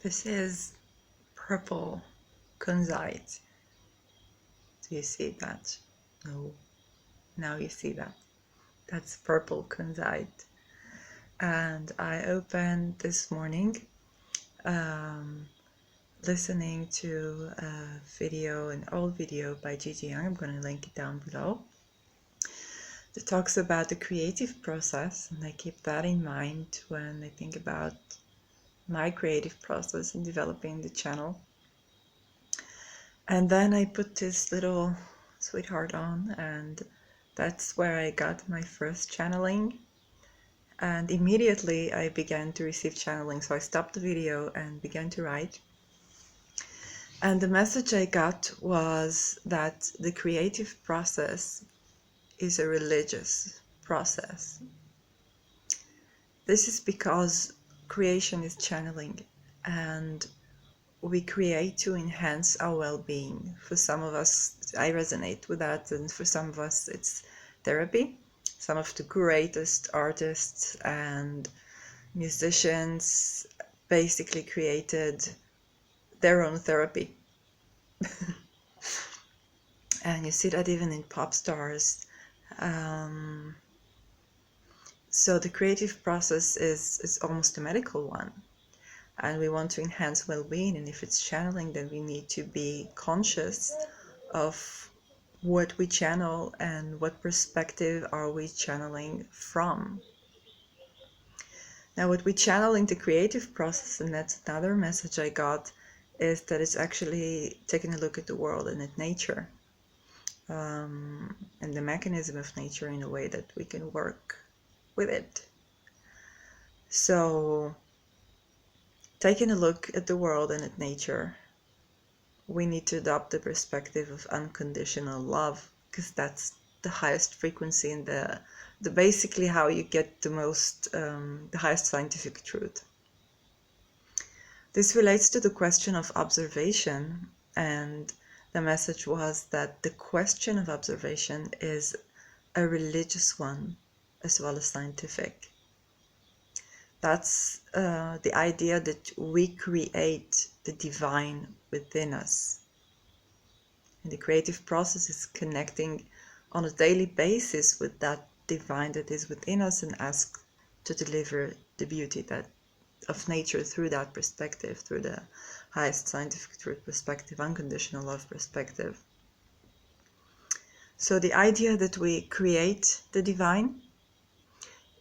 This is Purple Kunzite. Do you see that? No. Now you see that. That's Purple Kunzite. And I opened this morning listening to a video, an old video by Gigi Young. I'm going to link it down below. That talks about the creative process, and I keep that in mind when I think about my creative process in developing the channel. And then I put this little sweetheart on, and that's where I got my first channeling. And immediately I began to receive channeling, so I stopped the video and began to write. And the message I got was that the creative process is a religious process. This is because creation is channeling, and we create to enhance our well-being. For some of us, I resonate with that, and for some of us it's therapy. Some of the greatest artists and musicians basically created their own therapy. And you see that even in pop stars. So the creative process is almost a medical one. And we want to enhance well-being, and if it's channeling, then we need to be conscious of what we channel and what perspective are we channeling from. Now, what we channel in the creative process, and that's another message I got, is that it's actually taking a look at the world and at nature, and the mechanism of nature in a way that we can work with it. So taking a look at the world and at nature, we need to adopt the perspective of unconditional love, because that's the highest frequency and the basically how you get the most the highest scientific truth. This relates to the question of observation, and the message was that the question of observation is a religious one as well as scientific. That's the idea that we create the divine within us. And the creative process is connecting on a daily basis with that divine that is within us and ask to deliver the beauty that of nature through that perspective, through the highest scientific truth perspective, unconditional love perspective. So the idea that we create the divine,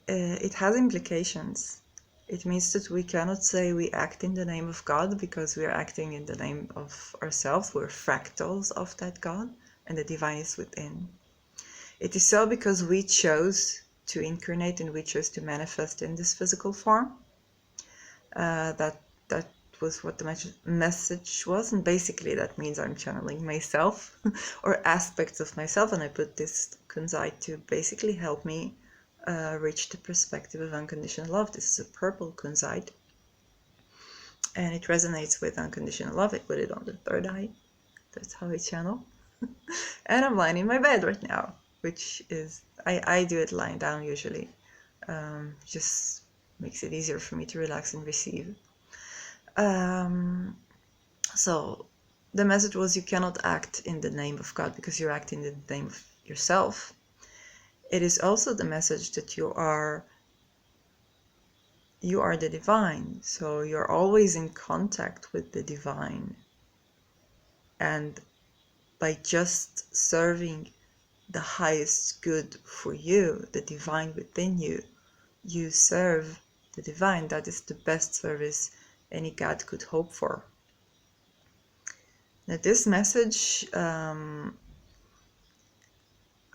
it has implications. It means that we cannot say we act in the name of God, because we are acting in the name of ourselves. We're fractals of that God, and the divine is within. It is so because we chose to incarnate and we chose to manifest in this physical form. That was what the message was, and basically that means I'm channeling myself or aspects of myself, and I put this kunzite to basically help me reach the perspective of unconditional love. This is a purple kunzite, and it resonates with unconditional love. I put it on the third eye. That's how I channel. And I'm lying in my bed right now, which is, I do it lying down usually. Just makes it easier for me to relax and receive. So the message was, you cannot act in the name of God because you're acting in the name of yourself. It is also the message that you are the divine, so you're always in contact with the divine. And by just serving the highest good for you, the divine within you, you serve the divine. That is the best service any God could hope for. Now, this message,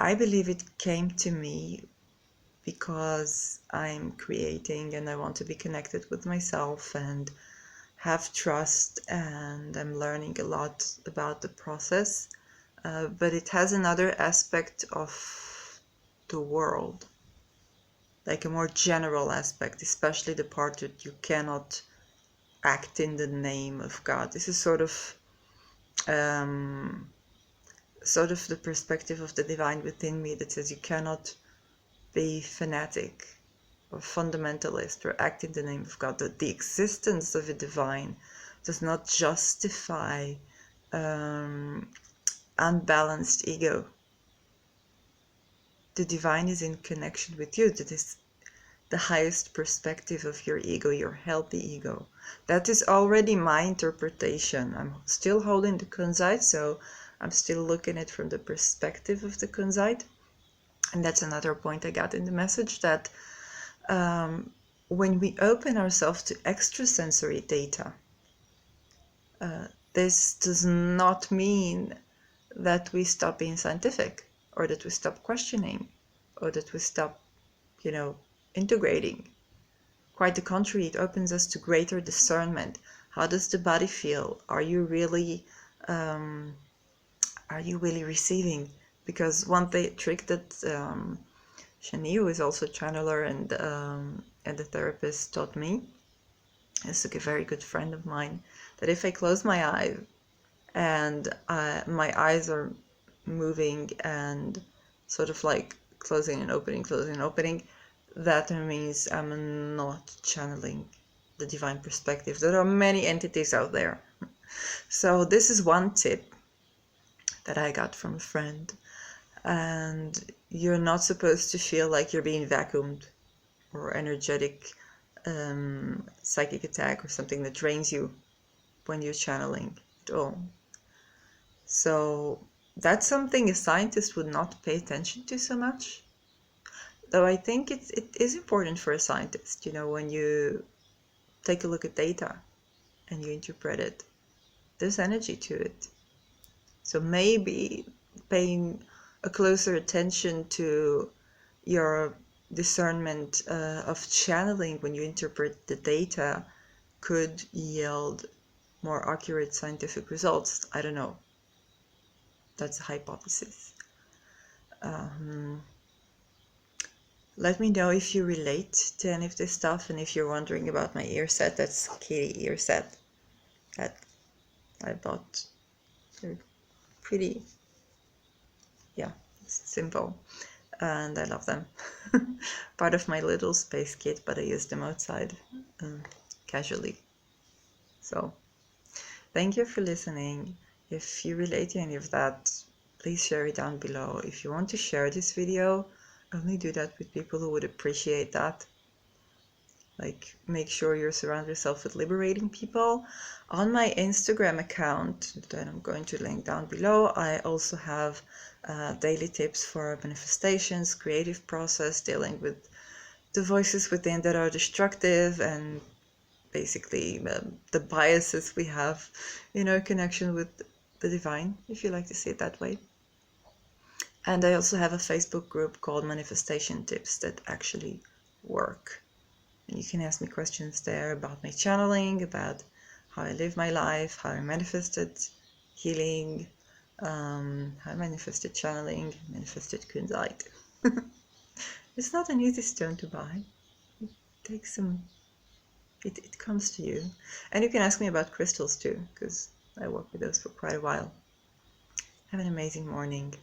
I believe it came to me because I'm creating and I want to be connected with myself and have trust, and I'm learning a lot about the process, but it has another aspect of the world, like a more general aspect, especially the part that you cannot act in the name of God. This is sort of the perspective of the divine within me that says you cannot be fanatic or fundamentalist or act in the name of God. That the existence of a divine does not justify unbalanced ego. The divine is in connection with you. That is the highest perspective of your ego, your healthy ego. That is already my interpretation. I'm still holding the Kunzite, so I'm still looking at it from the perspective of the Kunzite. And that's another point I got in the message, that when we open ourselves to extrasensory data, this does not mean that we stop being scientific, or that we stop questioning, or that we stop, integrating. Quite the contrary, it opens us to greater discernment. How does the body feel? Are you really receiving? Because one trick that Shani, who is also a channeler and a therapist, taught me, is a very good friend of mine, that if I close my eyes and my eyes are moving and sort of like closing and opening, that means I'm not channeling the divine perspective. There are many entities out there. So this is one tip that I got from a friend. And you're not supposed to feel like you're being vacuumed or energetic psychic attack or something that drains you when you're channeling at all. So that's something a scientist would not pay attention to so much. Though I think it is important for a scientist, when you take a look at data and you interpret it, there's energy to it. So maybe paying a closer attention to your discernment of channeling when you interpret the data could yield more accurate scientific results. I don't know. That's a hypothesis. Let me know if you relate to any of this stuff, and if you're wondering about my ear set, that's Kitty ear set that I bought. They're pretty, simple, and I love them. Part of my little space kit, but I use them outside casually. So thank you for listening. If you relate to any of that, please share it down below. If you want to share this video, only do that with people who would appreciate that. Like, make sure you surround yourself with liberating people. On my Instagram account that I'm going to link down below, I also have daily tips for manifestations, creative process, dealing with the voices within that are destructive, and basically the biases we have in our connection with the divine, if you like to see it that way. And I also have a Facebook group called Manifestation Tips that actually work. And you can ask me questions there about my channeling, about how I live my life, how I manifested healing, how I manifested channeling, manifested Kunzite. It's not an easy stone to buy. It takes some, it comes to you. And you can ask me about crystals too, because I work with those for quite a while. Have an amazing morning.